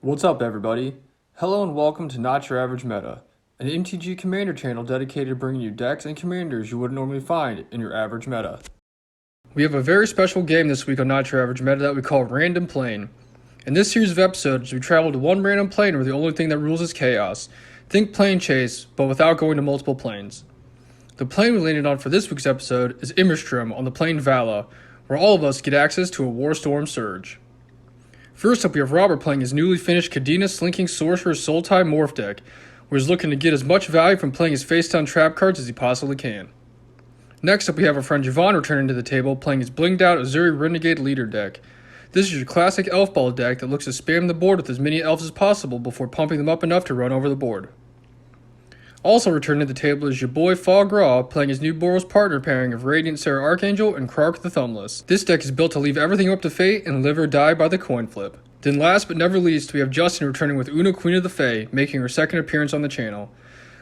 What's up, everybody? Hello and welcome to Not Your Average Meta, an MTG Commander channel dedicated to bringing you decks and commanders you wouldn't normally find in your average meta. We have a very special game this week on Not Your Average Meta that we call Random Plane. In this series of episodes, we travel to one random plane where the only thing that rules is chaos. Think plane chase, but without going to multiple planes. The plane we landed on for this week's episode is Immerstrom on the plane Vala, where all of us get access to a Warstorm Surge. First up, we have Robert playing his newly finished Kadena Slinking Sorcerer Soul-Tie Morph deck, where he's looking to get as much value from playing his face-down trap cards as he possibly can. Next up, we have our friend Javon returning to the table, playing his blinged-out Ezuri Renegade Leader deck. This is your classic elf ball deck that looks to spam the board with as many elves as possible before pumping them up enough to run over the board. Also returning to the table is your boy Fog Raw, playing his new Boros partner pairing of Radiant Serra Archangel and Krark the Thumbless. This deck is built to leave everything up to fate and live or die by the coin flip. Then last but never least, we have Justin returning with Oona, Queen of the Fae, making her second appearance on the channel.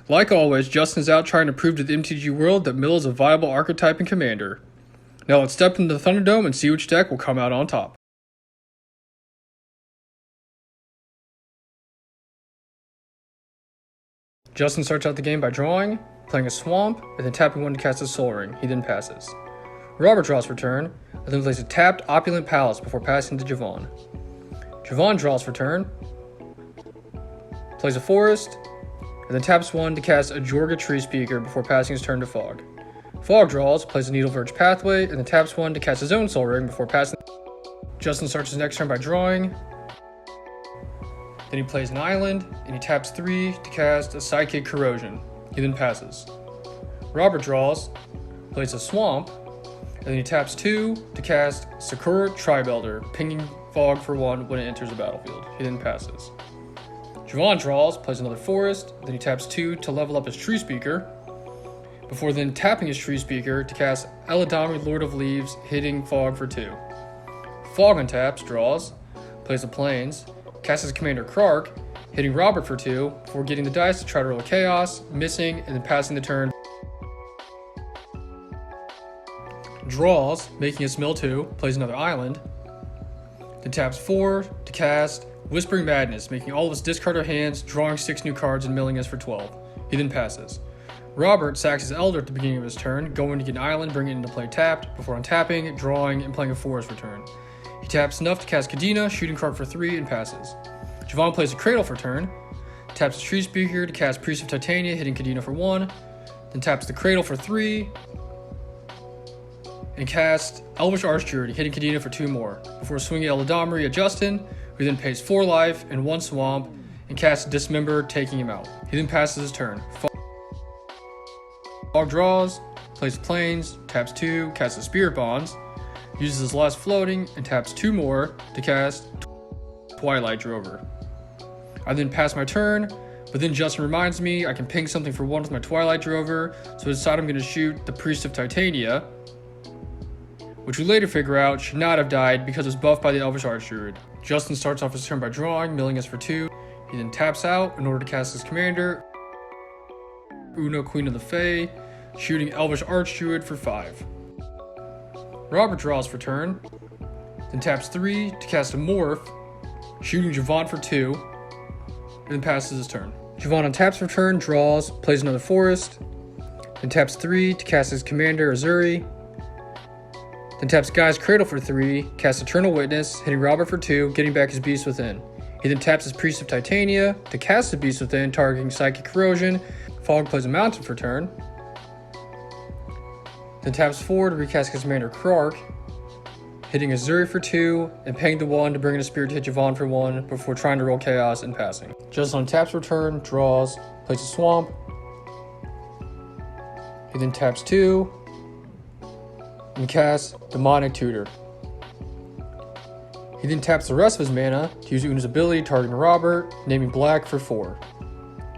Like always, Justin is out trying to prove to the MTG world that Mill is a viable archetype and commander. Now let's step into the Thunderdome and see which deck will come out on top. Justin starts out the game by drawing, playing a Swamp, and then tapping one to cast a Soul Ring. He then passes. Robert draws for turn, and then plays a tapped Opulent Palace before passing to Javon. Javon draws for turn, plays a Forest, and then taps one to cast a Jorga Tree Speaker before passing his turn to Fog. Fog draws, plays a Needle Verge Pathway, and then taps one to cast his own Soul Ring before passing. Justin starts his next turn by drawing. Then he plays an island, and he taps 3 to cast a Psychic Corrosion. He then passes. Robert draws, plays a Swamp, and then he taps 2 to cast Sakura Tribelder, pinging Fog for 1 when it enters the battlefield. He then passes. Javon draws, plays another Forest, then he taps 2 to level up his Tree Speaker, before then tapping his Tree Speaker to cast Eladamri, Lord of Leaves, hitting Fog for 2. Fog untaps, draws, plays the Plains, casts his commander Krark, hitting Robert for 2, before getting the dice to try to roll a Chaos, missing, and then passing the turn. Draws, making his mill 2, plays another island, then taps 4 to cast Whispering Madness, making all of his discarded hands, drawing 6 new cards and milling us for 12. He then passes. Robert sacks his Elder at the beginning of his turn, going to get an island, bringing it into play tapped, before untapping, drawing, and playing a Forest return. He taps enough to cast Kadena, shooting Krark for 3, and passes. Javon plays a Cradle for turn, taps his Tree Speaker to cast Priest of Titania, hitting Kadena for 1, then taps the Cradle for 3, and casts Elvish Archdruid, hitting Kadena for 2 more, before swinging Eladamri at Justin, who then pays 4 life and 1 Swamp, and casts Dismember, taking him out. He then passes his turn. Fog draws, plays Plains, taps 2, casts the Spirit Bonds, uses his last floating, and taps 2 more to cast Twilight Drover. I then pass my turn, but then Justin reminds me I can ping something for 1 with my Twilight Drover, so I decide I'm going to shoot the Priest of Titania, which we later figure out should not have died because it was buffed by the Elvish Archdruid. Justin starts off his turn by drawing, milling us for 2. He then taps out in order to cast his commander, Oona, Queen of the Fae, shooting Elvish Archdruid for 5. Robert draws for turn, then taps 3 to cast a Morph, shooting Javon for 2, and then passes his turn. Javon untaps for turn, draws, plays another Forest, then taps 3 to cast his commander Ezuri, then taps Guy's Cradle for 3, casts Eternal Witness, hitting Robert for 2, getting back his Beast Within. He then taps his Priest of Titania to cast the Beast Within, targeting Psychic Corrosion. Fog plays a Mountain for turn, then taps 4 to recast his commander Krark, hitting Ezuri for 2, and paying the 1 to bring in a Spirit to hit Javon for 1 before trying to roll Chaos and passing. Justin taps for turn, draws, plays a Swamp. He then taps 2 and casts Demonic Tutor. He then taps the rest of his mana to use Oona's ability targeting Robert, naming black for 4.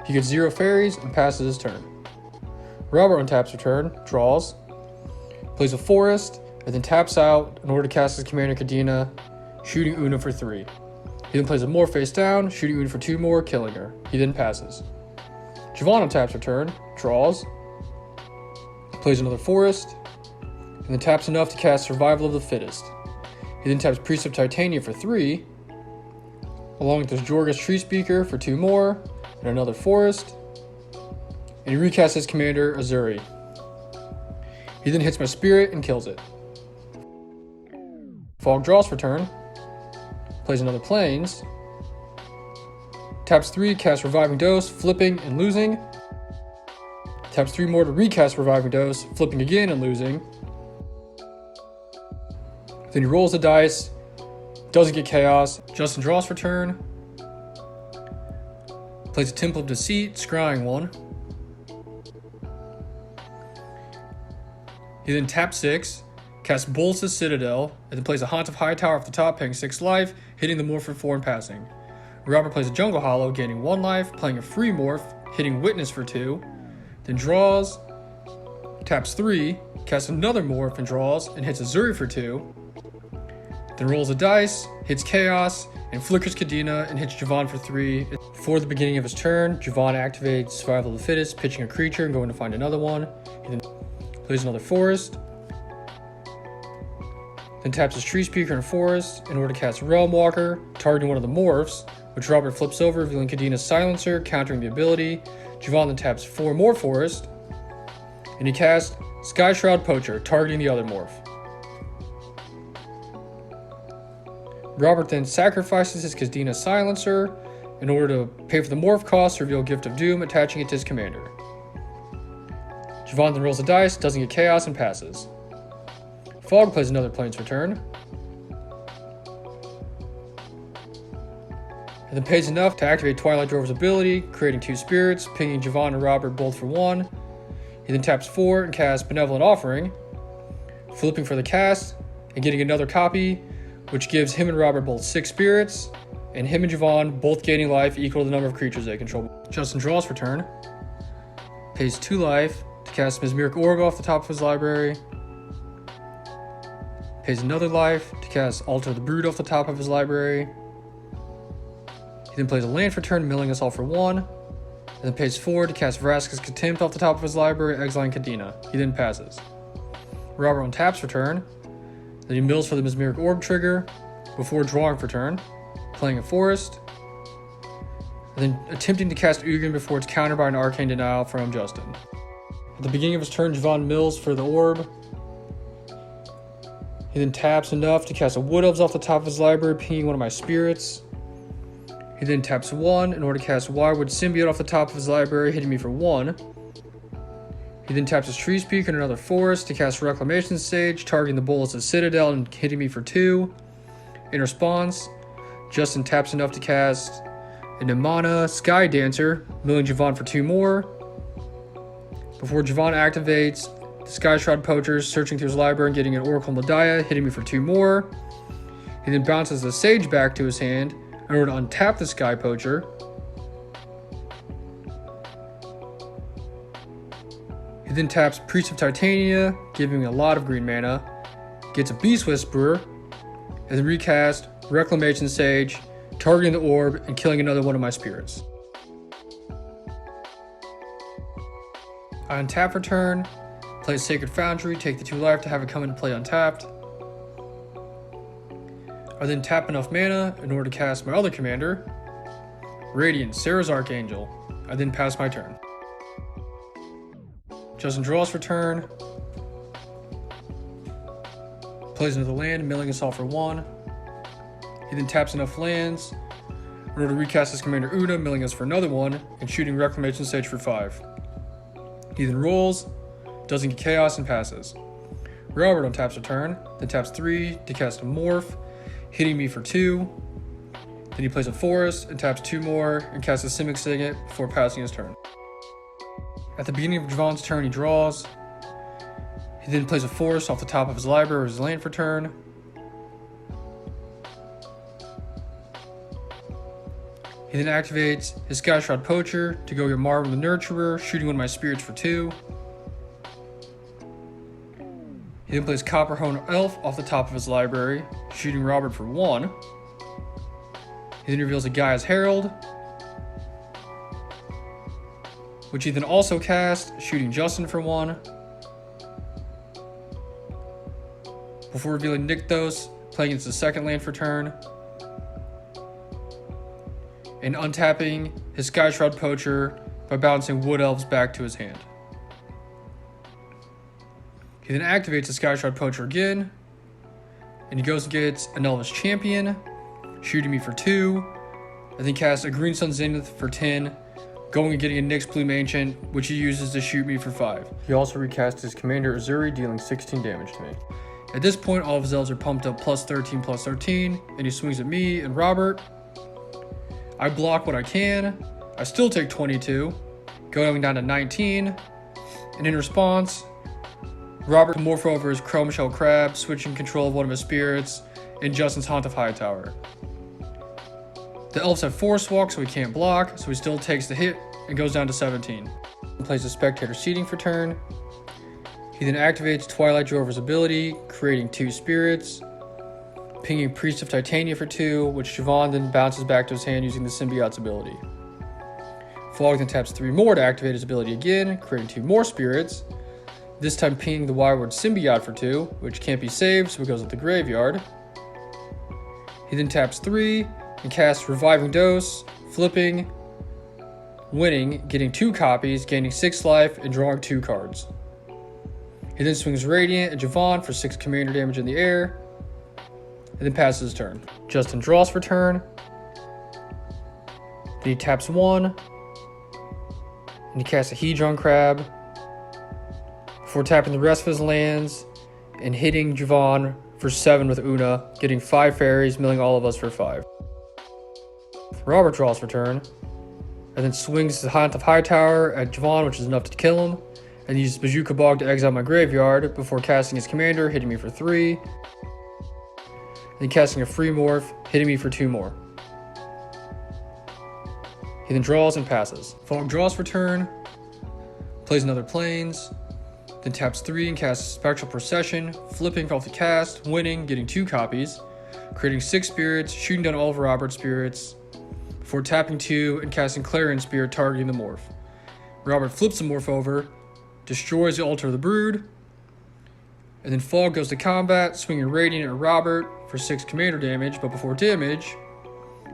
He gets 0 fairies and passes his turn. Robert untaps for turn, draws, plays a Forest, and then taps out in order to cast his commander Kadena, shooting Oona for 3. He then plays a Morph face down, shooting Oona for 2 more, killing her. He then passes. Javon untaps for turn, draws, plays another Forest, and then taps enough to cast Survival of the Fittest. He then taps Priest of Titania for 3, along with his Jorgus Tree Speaker for 2 more, and another forest. And he recasts his commander, Ezuri. He then hits my spirit and kills it. Fog draws for turn, plays another planes, taps 3, casts Reviving Dose, flipping and losing, taps 3 more to recast Reviving Dose, flipping again and losing. Then he rolls the dice, doesn't get chaos, Justin draws for turn, plays a Temple of Deceit, scrying 1. He then taps 6, casts Bolas' Citadel, and then plays a Haunt of Hightower off the top, paying 6 life, hitting the morph for 4 and passing. Robert plays a Jungle Hollow, gaining 1 life, playing a free morph, hitting Witness for 2, then draws, taps 3, casts another morph and draws, and hits Ezuri for 2, then rolls a dice, hits Chaos, and flickers Kadena and hits Javon for 3. Before the beginning of his turn, Javon activates Survival of the Fittest, pitching a creature and going to find another one. He then plays another forest, then taps his Tree Speaker and Forest in order to cast Realm Walker, targeting one of the morphs, which Robert flips over, revealing Kadena's Silencer, countering the ability. Javon then taps 4 more Forest, and he casts Sky Shroud Poacher, targeting the other morph. Robert then sacrifices his Kadena Silencer in order to pay for the morph cost to reveal Gift of Doom, attaching it to his commander. Javon then rolls a dice, doesn't get chaos, and passes. Fog plays another Plains for turn, and then pays enough to activate Twilight Drover's ability, creating 2 spirits, pinging Javon and Robert both for 1. He then taps 4 and casts Benevolent Offering, flipping for the cast, and getting another copy, which gives him and Robert both 6 spirits, and him and Javon both gaining life equal to the number of creatures they control. Justin draws for turn, pays 2 life to cast Mesmeric Orb off the top of his library, pays another life to cast Altar the Brood off the top of his library. He then plays a land for turn, milling us all for 1, and then pays 4 to cast Vraska's Contempt off the top of his library, exiling Kadena. He then passes. Robert taps for turn, then he mills for the Mesmeric Orb trigger, before drawing for turn, playing a forest, and then attempting to cast Ugin before it's countered by an Arcane Denial from Justin. At the beginning of his turn, Javon mills for the orb. He then taps enough to cast a Wood Elves off the top of his library, pinging one of my spirits. He then taps 1 in order to cast Wirewood Symbiote off the top of his library, hitting me for 1. He then taps his Tree Speaker and another forest to cast Reclamation Sage, targeting the Bolas' Citadel and hitting me for 2. In response, Justin taps enough to cast a Nimana Sky Dancer, milling Javon for 2 more. Before Javon activates the Sky Shroud Poacher, searching through his library and getting an Oracle Modiah, hitting me for 2 more. He then bounces the Sage back to his hand in order to untap the Sky Poacher. He then taps Priest of Titania, giving me a lot of green mana, gets a Beast Whisperer, and then recast Reclamation Sage, targeting the orb and killing another one of my spirits. I untap for turn, play Sacred Foundry, take the 2 life to have it come into play untapped. I then tap enough mana in order to cast my other commander, Radiant, Serra Archangel. I then pass my turn. Justin draws for turn, plays another land, milling us all for 1. He then taps enough lands in order to recast his commander Oona, milling us for another 1, and shooting Reclamation Sage for 5. He then rolls, doesn't get chaos, and passes. Robert untaps a turn, then taps 3 to cast a morph, hitting me for 2. Then he plays a forest and taps 2 more and casts a Simic Signet before passing his turn. At the beginning of Javon's turn, he draws. He then plays a forest off the top of his library as his land for turn. He then activates his Sky Shroud Poacher to go get Marvin the Nurturer, shooting one of my spirits for 2. He then plays Copperhone Elf off the top of his library, shooting Robert for 1. He then reveals a Gaia's Herald, which he then also cast, shooting Justin for 1. Before revealing Nykthos, playing against the second land for turn. and untapping his Sky Shroud Poacher by bouncing Wood Elves back to his hand. He then activates the Sky Shroud Poacher again, and he goes and gets an Elvish Champion, shooting me for 2, and then casts a Green Sun Zenith for 10, going and getting a Nyx Plume Ancient, which he uses to shoot me for 5. He also recast his commander Ezuri, dealing 16 damage to me. At this point, all of his elves are pumped up +13/+13, and he swings at me and Robert. I block what I can. I still take 22, going down to 19, and in response, Robert can morph over his Chrome Shell Crab, switching control of one of his spirits, and Justin's Haunt of Hightower. The elves have Force Walk, so he can't block, so he still takes the hit and goes down to 17. He plays a Spectator Seating for turn. He then activates Twilight Drover's ability, creating 2 spirits, pinging Priest of Titania for 2, which Javon then bounces back to his hand using the Symbiote's ability. Fog then taps 3 more to activate his ability again, creating 2 more spirits, this time pinging the Wildwood Symbiote for 2, which can't be saved, so it goes at the graveyard. He then taps 3 and casts Reviving Dose, flipping, winning, getting 2 copies, gaining 6 life, and drawing 2 cards. He then swings Radiant at Javon for 6 commander damage in the air, and then passes his turn. Justin draws for turn, then he taps 1, and he casts a Hedron Crab, before tapping the rest of his lands, and hitting Javon for 7 with Oona, getting 5 fairies, milling all of us for 5. Robert draws for turn, and then swings the Haunt of Hightower at Javon, which is enough to kill him, and uses Bazooka Bog to exile my graveyard before casting his commander, hitting me for 3, and then casting a free morph, hitting me for 2 more. He then draws and passes. Fog draws for turn, plays another Plains, then taps 3 and casts Spectral Procession, flipping off the cast, winning, getting 2 copies, creating 6 spirits, shooting down all of Robert's spirits, before tapping 2 and casting Clarion Spear, targeting the morph. Robert flips the morph over, destroys the Altar of the Brood, and then Fog goes to combat, swinging Radiant at Robert for 6 commander damage, but before damage,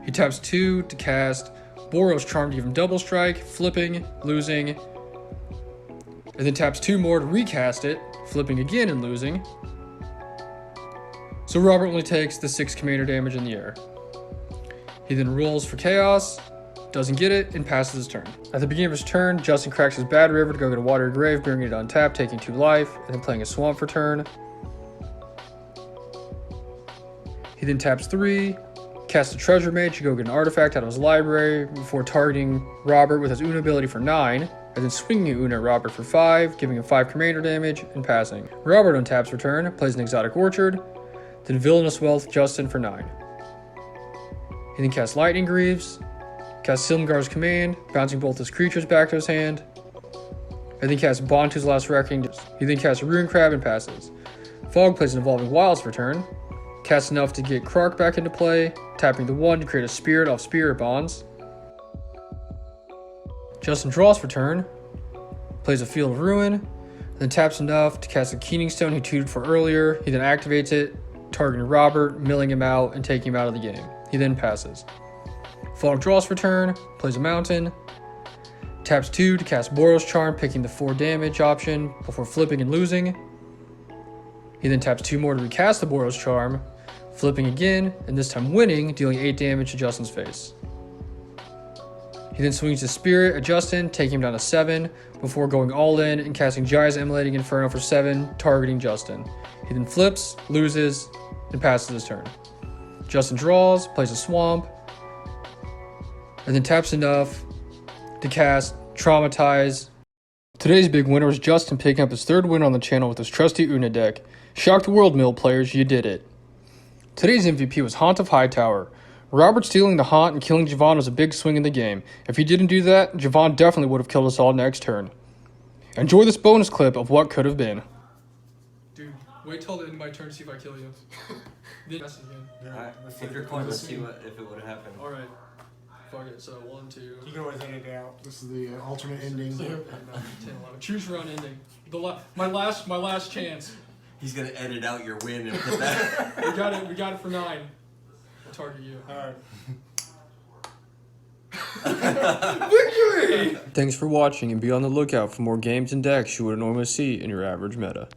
he taps 2 to cast Boros Charm to give him double strike, flipping, losing, and then taps 2 more to recast it, flipping again and losing. So Robert only takes the 6 commander damage in the air. He then rolls for Chaos, doesn't get it, and passes his turn. At the beginning of his turn, Justin cracks his Bad River to go get a Watery Grave, bringing it untapped, taking 2 life, and then playing a Swamp for turn. He then taps 3, casts a Treasure Mage to go get an artifact out of his library, before targeting Robert with his Oona ability for 9, and then swinging Oona at Robert for 5, giving him 5 commander damage, and passing. Robert untaps for turn, plays an Exotic Orchard, then Villainous Wealth Justin for 9. He then casts Lightning Greaves, casts Silmgar's Command, bouncing both his creatures back to his hand, and then casts Bontu's Last Reckoning. He then casts a Ruin Crab and passes. Fog plays an Evolving Wilds for turn, casts enough to get Krark back into play, tapping the 1 to create a Spirit off Spirit Bonds. Justin draws for turn, plays a Field of Ruin, then taps enough to cast a Keening Stone he tutored for earlier. He then activates it, targeting Robert, milling him out, and taking him out of the game. He then passes. Fog draws for turn, plays a Mountain, taps 2 to cast Boros Charm, picking the 4 damage option before flipping and losing. He then taps 2 more to recast the Boros Charm, flipping again, and this time winning, dealing 8 damage to Justin's face. He then swings his Spirit at Justin, taking him down to 7, before going all in and casting Jaya's Emulating Inferno for 7, targeting Justin. He then flips, loses, and passes his turn. Justin draws, plays a Swamp, and then taps enough to cast Traumatize. Today's big winner was Justin picking up his 3rd win on the channel with his trusty Oona deck. Shock the world, Mill players, you did it. Today's MVP was Haunt of Hightower. Robert stealing the Haunt and killing Javon was a big swing in the game. If he didn't do that, Javon definitely would have killed us all next turn. Enjoy this bonus clip of what could have been. Dude, wait till the end of my turn to see if I kill you. Alright, if you're coin, let's see if it would have happened. Alright. Fuck it, so 1, 2. You can always edit it out. This is the alternate ending. 10, 11. Choose your own ending. My last chance. He's gonna edit out your win and put that. We got it for 9. I'll target you. Alright. Victory! Thanks for watching, and be on the lookout for more games and decks you wouldn't normally see in your average meta.